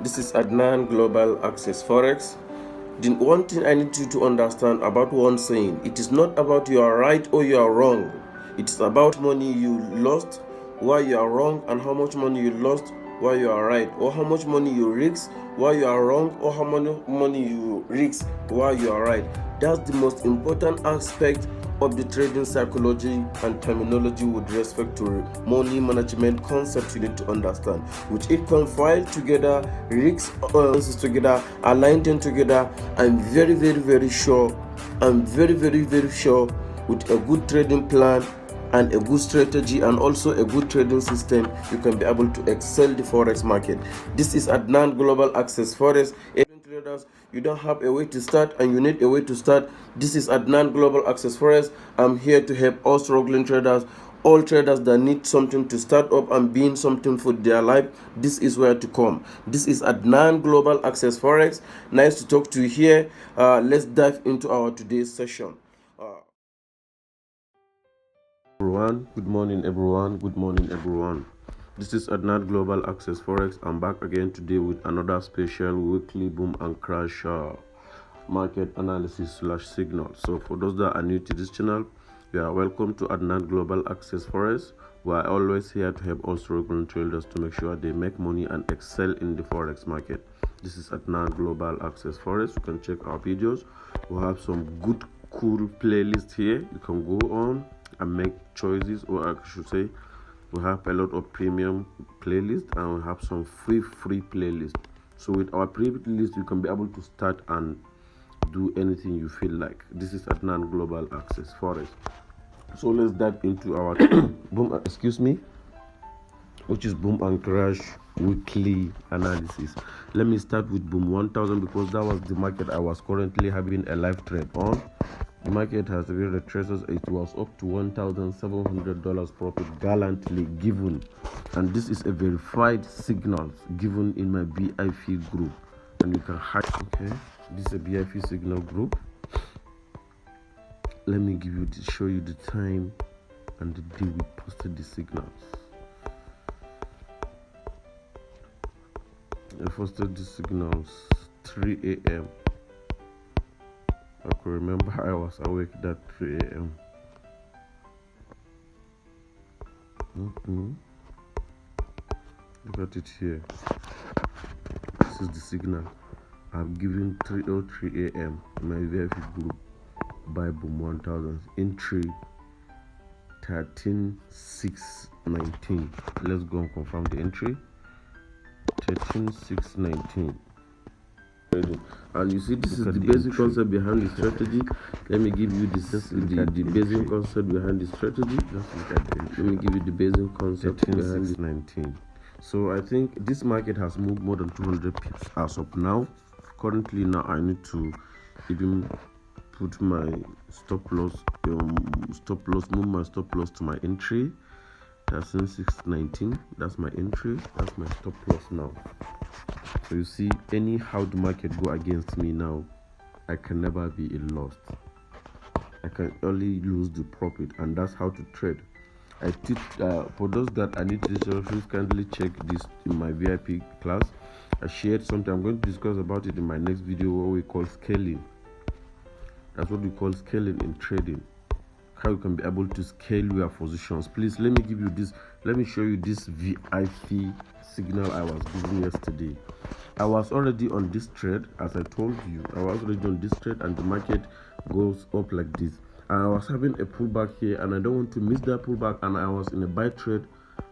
This is Adnan Global Access Forex. The one thing I need you to understand about one saying, it is not about you are right or you are wrong. It is about money you lost while you are wrong, and how much money you lost while you are right, or how much money you risk while you are wrong, or how much money you risk while you are right. That's the most important aspect of the trading psychology and terminology with respect to money management concepts you need to understand, which it compiled together, risks together, align them together. I'm very sure, very sure, with a good trading plan and a good strategy and also a good trading system, you can be able to excel the forex market. This is Adnan Global Access Forex. Traders, you don't have a way to start and you need a way to start. This is Adnan Global Access Forex. I'm here to help all struggling traders, all traders that need something to start up and being something for their life. This is where to come. This is Adnan Global Access Forex. Nice to talk to you here. Let's dive into our today's session. Everyone, good morning everyone. This is Adnan Global Access Forex. I'm back again today with another special weekly boom and crash market analysis / signal. So for those that are new to this channel, you are welcome to Adnan Global Access Forex. We are always here to help all struggling traders to make sure they make money and excel in the forex market. This is Adnan Global Access Forex. You can check our videos. We have some good cool playlists here. You can go on and make choices, or I should say we have a lot of premium playlists and we have some free playlists. So with our playlist you can be able to start and do anything you feel like. This is Adnan Global Access Forex. So let's dive into our which is boom and crash weekly analysis. Let me start with Boom1000 because that was the market I was currently having a live trade on. The market has been retraced. It was up to $1,700 profit gallantly given, and this is a verified signal given in my BIP group, and you can hack. Okay, this is a BIP signal group. Let me show you the time and the day we posted the signals. I posted the signals 3 a.m. I could remember I was awake that 3 a.m. Look at it here. This is the signal I've given 3:03 a.m. in my VIP group by Boom1000. Entry 13,619. Let's go and confirm the entry. 13,619. And you see, this is the basic concept behind the strategy. Let me give you the basic concept behind the strategy. Let me give you the basic concept behind the 19. So I think this market has moved more than 200 pips as of now. Currently now I need to even put my stop loss, move my stop loss to my entry. That's in 619. That's my entry. That's my stop loss now. So you see, anyhow the market go against me now, I can never be in loss. I can only lose the profit, and that's how to trade. I teach for those that I need to teach, please kindly check this in my VIP class. I shared something. I'm going to discuss about it in my next video, what we call scaling. That's what we call scaling in trading. How you can be able to scale your positions. Please let me give you this. Let me show you this VIP signal I was given yesterday. I was already on this trade, as I told you. I was already on this trade, and the market goes up like this. And I was having a pullback here, and I don't want to miss that pullback. And I was in a buy trade,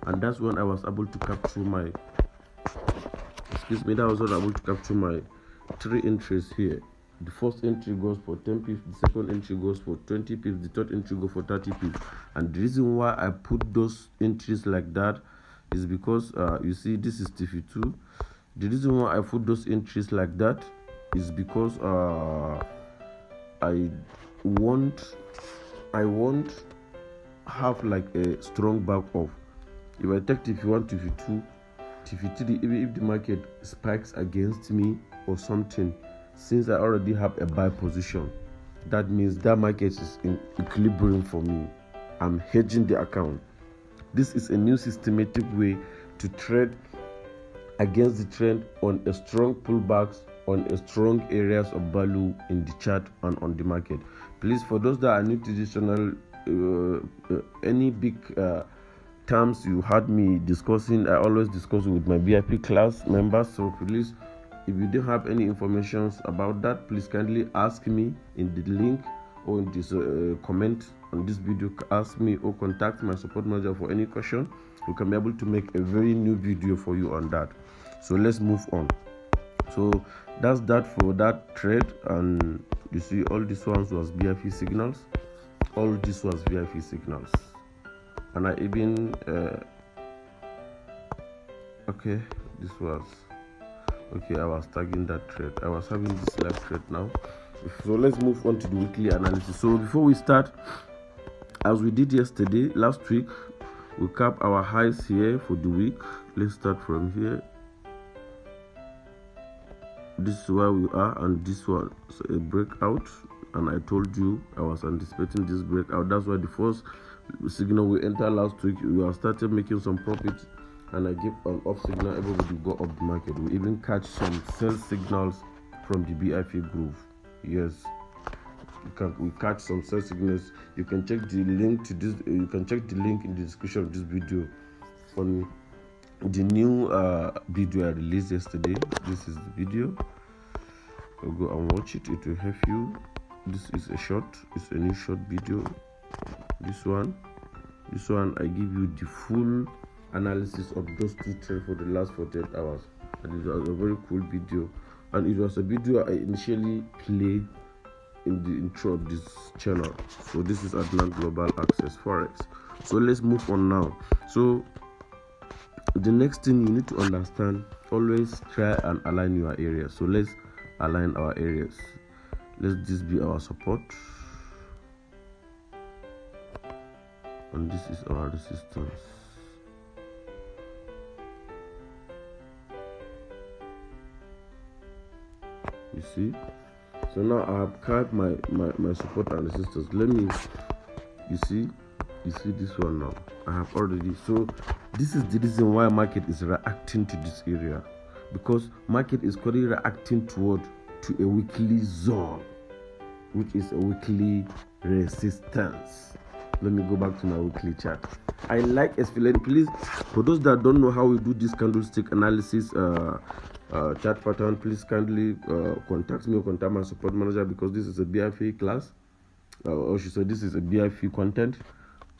and that's when I was able to capture my. That was when I was able to capture my 3 entries here. The first entry goes for 10 pips, the second entry goes for 20 pips, the third entry goes for 30 pips. And the reason why I put those entries like that is because you see, this is TF2. The reason why I put those entries like that is because I won't have like a strong back off. If I take TF1, TF2, TF3, even if the market spikes against me or something, since I already have a buy position, that means that market is in equilibrium for me. I'm hedging the account. This is a new systematic way to trade against the trend on a strong pullbacks on a strong areas of value in the chart and on the market. Please, for those that are new to this channel, any big terms you had me discussing, I always discuss with my VIP class members. So please, if you don't have any information about that, please kindly ask me in the link or in this comment on this video. Ask me or contact my support manager for any question. We can be able to make a very new video for you on that. So let's move on. So that's that for that trade. And you see, all these ones was VIP signals. All this was VIP signals. And I even okay, this was okay. I was tagging that trade. I was having this live trade now. So let's move on to the weekly analysis. So before we start, as we did yesterday, last week, we cap our highs here for the week. Let's start from here. This is where we are, and this was a breakout. And I told you I was anticipating this breakout. That's why the first signal we entered last week, we have started making some profit, and I give an up signal. Everybody go up the market. We even catch some sell signals from the BIP group. Yes, we catch some sell signals. You can check the link to this. You can check the link in the description of this video on the new video I released yesterday. This is the video. So go and watch it. It will help you. This is a short. It's a new short video. This one I give you the full analysis of those two trades for the last 48 hours, and it was a very cool video. And it was a video I initially played in the intro of this channel. So this is Adnan Global Access Forex. So let's move on now. So the next thing you need to understand, always try and align your areas. So let's align our areas. Let this be our support, and this is our resistance. You see? So now I have carved my support and resistance. Let me, you see this one now. I have already. So this is the reason why market is reacting to this area, because market is currently reacting to a weekly zone, which is a weekly resistance. Let me go back to my weekly chart. I like explaining. Please, for those that don't know how we do this candlestick analysis chart pattern, please kindly contact me or contact my support manager, because this is a BIP class, or she said this is a BIP content.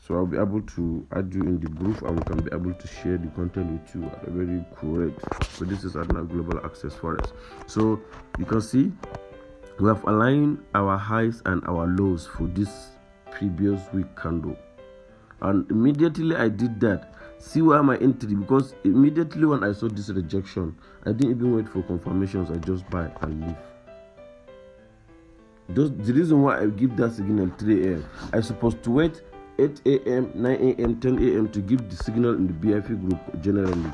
So I'll be able to add you in the group, and we can be able to share the content with you at a very cool rate. So this is Adnan Global Access Forex. So you can see we have aligned our highs and our lows for this previous week candle, and immediately I did that. See where my entry, because immediately when I saw this rejection, I didn't even wait for confirmations. I just buy and leave. The reason why I give that signal 3 a.m. I supposed to wait 8 a.m., 9 a.m., 10 a.m. to give the signal in the BIP group generally.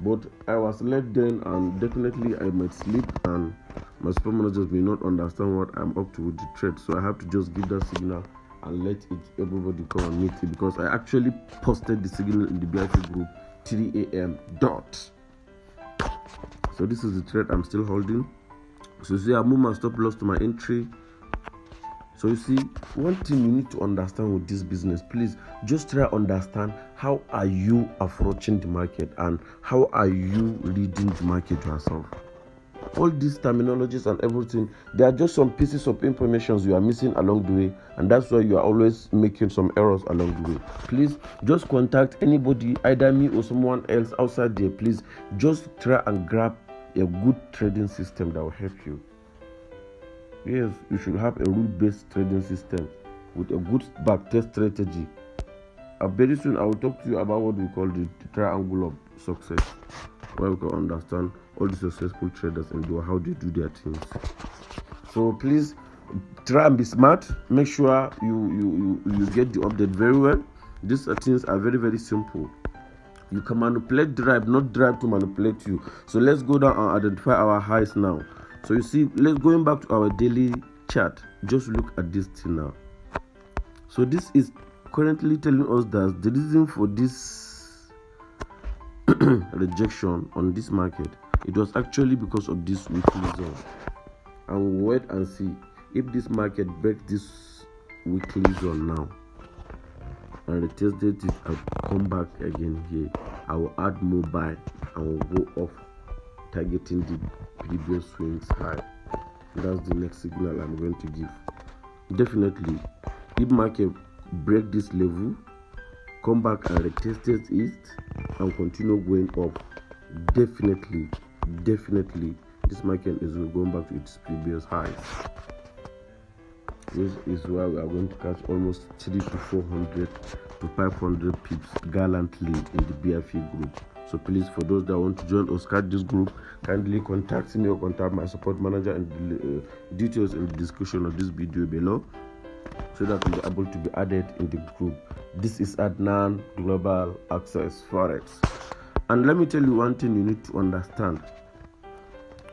But I was late then, and definitely I might sleep, and my support managers may not understand what I'm up to with the trade. So I have to just give that signal and let everybody come and meet it, because I actually posted the signal in the BIP group 3 a.m. dot. So this is the trade I'm still holding. So you see, I move my stop loss to my entry. So you see, one thing you need to understand with this business, please just try to understand how are you approaching the market and how are you reading the market yourself. All these terminologies and everything, they are just some pieces of information you are missing along the way, and that's why you are always making some errors along the way. Please just contact anybody, either me or someone else outside there. Please just try and grab a good trading system that will help you. Yes, you should have a rule-based trading system with a good backtest strategy. Very soon I will talk to you about what we call the triangle of success, where we can understand all the successful traders and how they do their things. So please try and be smart. Make sure you get the update very well. These things are very, very simple. You can manipulate drive, not drive to manipulate you. So let's go down and identify our highs now. So you see, let's going back to our daily chart. Just look at this thing now. So this is currently telling us that the reason for this rejection on this market, it was actually because of this weekly zone. And we'll wait and see if this market breaks this weekly zone now and retested it and come back again here. I will add more buy and will go off, targeting the previous swings high. That's the next signal I'm going to give. Definitely, if market break this level, come back and retested it and continue going up, definitely this market is going back to its previous highs. This is why we are going to catch almost 300 to 400 to 500 pips gallantly in the BFE group. So please, for those that want to join us, catch this group, kindly contact me or contact my support manager, and the details in the description of this video below, so that you'll be able to be added in the group. This is Adnan Global Access Forex. And let me tell you one thing you need to understand.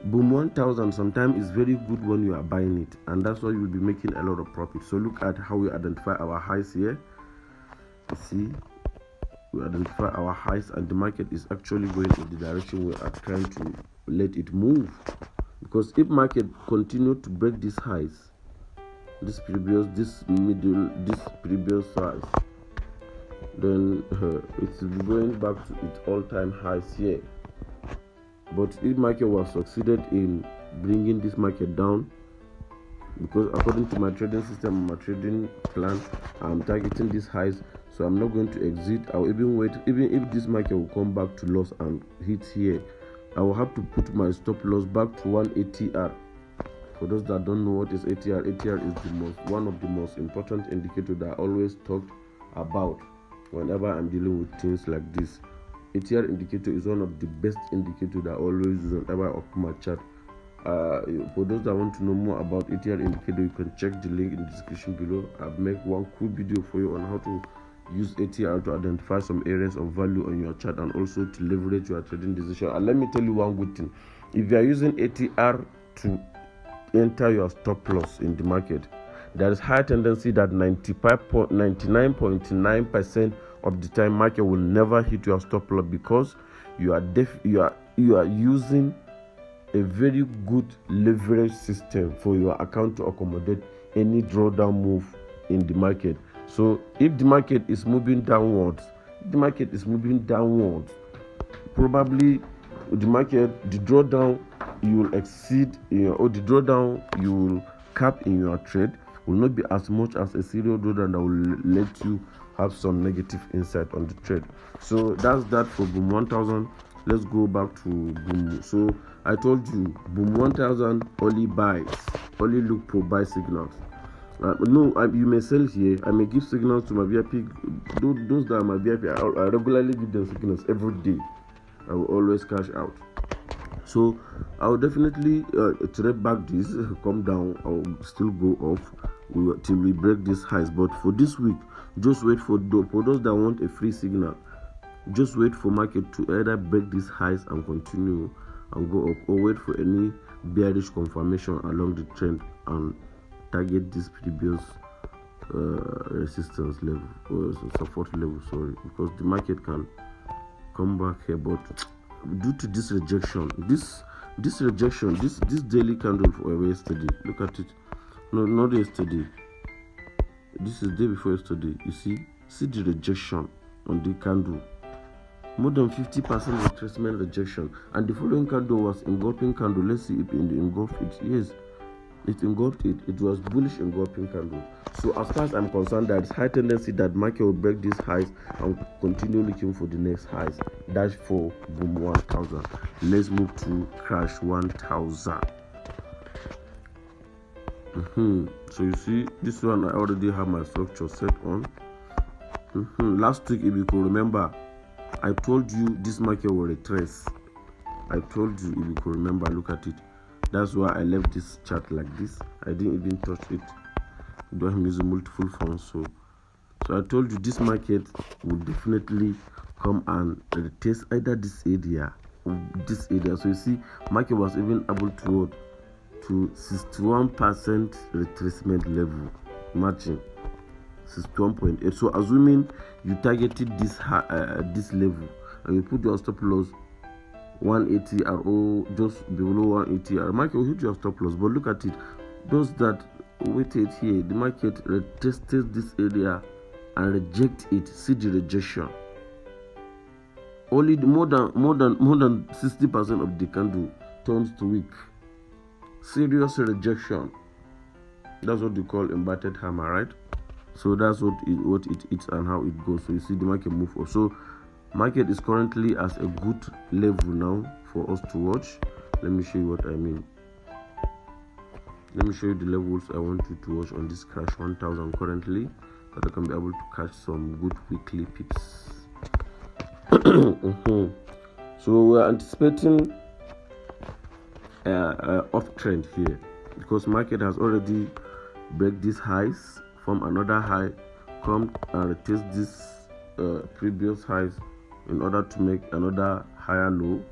Boom 1000 sometimes is very good when you are buying it, and that's why you'll be making a lot of profit. So look at how we identify our highs here. You see, we identify our highs, and the market is actually going in the direction we are trying to let it move. Because if market continue to break these highs, this previous size, then it's going back to its all-time highs here. But if market was succeeded in bringing this market down, because according to my trading system, my trading plan, I'm targeting these highs, so I'm not going to exit. I'll even wait. Even if this market will come back to loss and hit here, I will have to put my stop loss back to 1 ATR. For those that don't know what is ATR, ATR is one of the most important indicators that I always talk about whenever I'm dealing with things like this. ATR indicator is one of the best indicators that I always use whenever I open my chart. For those that want to know more about ATR indicator, you can check the link in the description below. I've made one cool video for you on how to use ATR to identify some areas of value on your chart and also to leverage your trading decision. And let me tell you one good thing: if you are using ATR to enter your stop loss in the market, there is high tendency that 99.9% of the time market will never hit your stop loss, because you are using a very good leverage system for your account to accommodate any drawdown move in the market. So if the market is moving downwards, probably the drawdown you will exceed, or the drawdown you will cap in your trade will not be as much as a serial drawdown that will let you have some negative insight on the trade. So that's that for Boom 1000. Let's go back to Boom. So I told you, Boom 1000 only look for buy signals. You may sell here. I may give signals to my VIP. Those that are my VIP, I regularly give them signals every day. I will always cash out. So I will definitely trade back this, come down, I will still go off till we break these highs. But for this week, just wait for those that want a free signal. Just wait for market to either break these highs and continue and go up, or wait for any bearish confirmation along the trend and target this previous resistance level or support level. Sorry, because the market can come back here, but due to this rejection, this daily candle for yesterday, look at it. No, not yesterday. This is the day before yesterday. You see the rejection on the candle. More than 50% retracement rejection, and the following candle was engulfing candle. Let's see if it engulfed it. Yes, it engulfed it. It was bullish engulfing candle. So as far as I'm concerned, there is high tendency that market will break these highs and continue looking for the next highs. That's for Boom 1000. Let's move to Crash 1000. So you see, this one I already have my structure set on. Last week, if you could remember, I told you this market will retrace. I told you, if you could remember, look at it. That's why I left this chart like this. I didn't even touch it. Though I'm using multiple phones, so I told you this market will definitely come and retest either this area or this area. So you see, market was even able to 61% retracement level, matching 61.8. So assuming you targeted this level and you put your stop loss 180 or just below 180, the market will hit your stop loss. But look at it, those that waited here, the market retested this area and reject it. See the rejection. Only more than 60% of the candle turns to weak. Serious rejection. That's what they call inverted hammer, right? So that's what it is and how it goes. So you see the market move up. So market is currently at a good level now for us to watch. Let me show you what I mean. Let me show you the levels I want you to watch on this crash 1000 currently, that I can be able to catch some good weekly pips. So we're anticipating uptrend here, because market has already break these highs, form another high, come and retest this previous highs in order to make another higher low.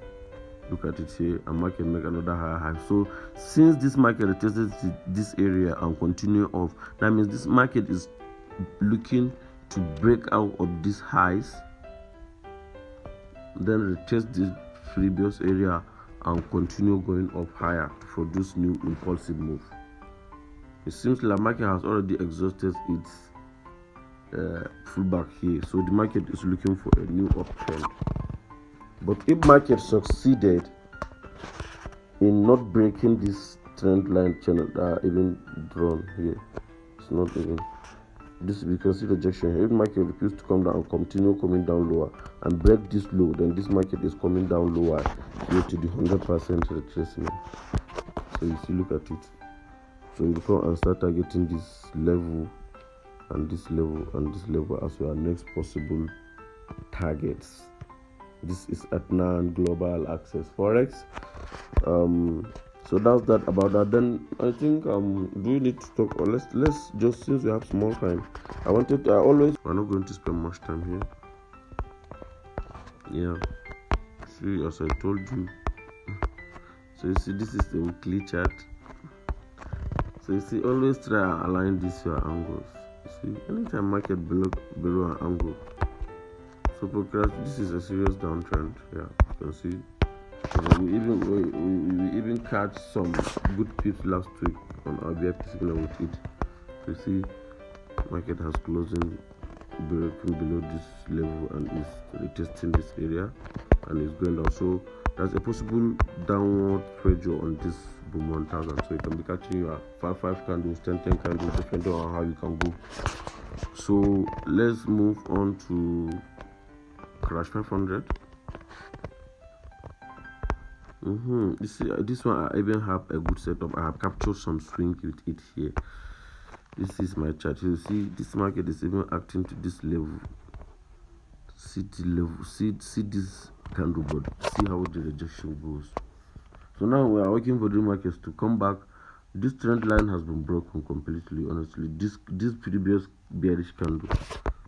Look at it here, and market make another higher high. So since this market retested this area and continue off, that means this market is looking to break out of these highs, then retest this previous area and continue going up higher to produce new impulsive move. It seems like market has already exhausted its pullback here, so the market is looking for a new uptrend. But if market succeeded in not breaking this trend line channel that are even drawn here, it's not even this, we can see rejection here. If market refuses to come down and continue coming down lower and break this low, then this market is coming down lower here to the 100% retracement. So you see, look at it. So you come and start targeting this level and this level and this level as your next possible targets. This is at Nan Global Access Forex. So that's that about that. Then I think do we need to talk, or let's just, since we have small time, we're not going to spend much time here. Yeah, see, as I told you. So you see, this is the weekly chart. So you see, always try and align this your angles. You see, anytime market below an angle. So for crash, this is a serious downtrend. Yeah, you can see. We even catch some good pips last week on our VIP signal with it. You see, market has closing breaking below this level and is retesting this area and is going down. So there's a possible downward pressure on this Boom1000. So you can be catching your 5 candles, 10 candles, depending on how you can go. So let's move on to crash 500. This one I even have a good setup. I have captured some swing with it here. This is my chart. You see, this market is even acting to this level. See the level. See this candle, but see how the rejection goes. So now we are working for the markets to come back. This trend line has been broken completely. Honestly, this previous bearish candle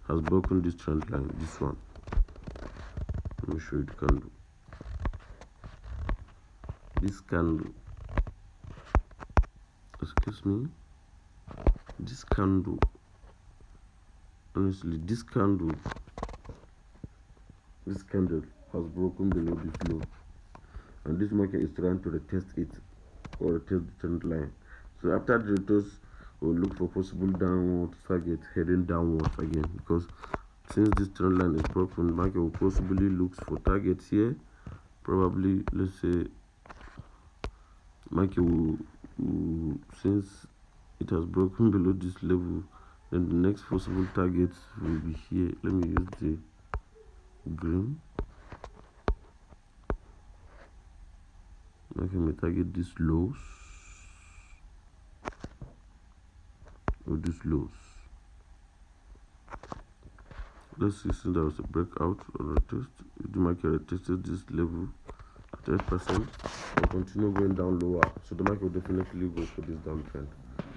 has broken this trend line. This one. Let me show you the candle. This candle, excuse me, this candle, honestly, this candle has broken below this low, and this market is trying to retest it or retest the trend line. So after the retest, we'll look for possible downward target heading downwards again, because since this trend line is broken, the market will possibly look for targets here. Probably, let's say, market will, since it has broken below this level, then the next possible target will be here. Let me use the green. Market may target these lows or these lows. Let's see, since there was a breakout or a test, if the market retested this level at 8%, will continue going down lower. So the market will definitely go for this downtrend.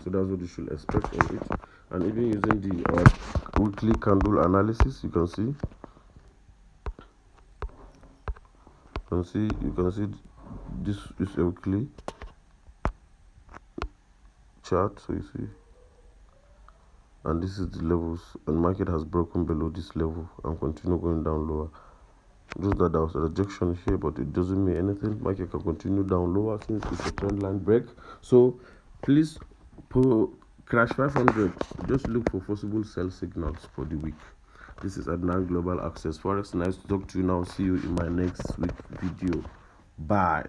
So that's what you should expect on it. And even using the weekly candle analysis, you can see this is a weekly chart. So you see, and this is the levels, and market has broken below this level and continue going down lower. Just that there was a rejection here, but it doesn't mean anything. Market can continue down lower since it's a trend line break. So please crash 500. Just look for possible sell signals for the week. This is Adnan Global Access Forex. Nice to talk to you now. See you in my next week video. Bye.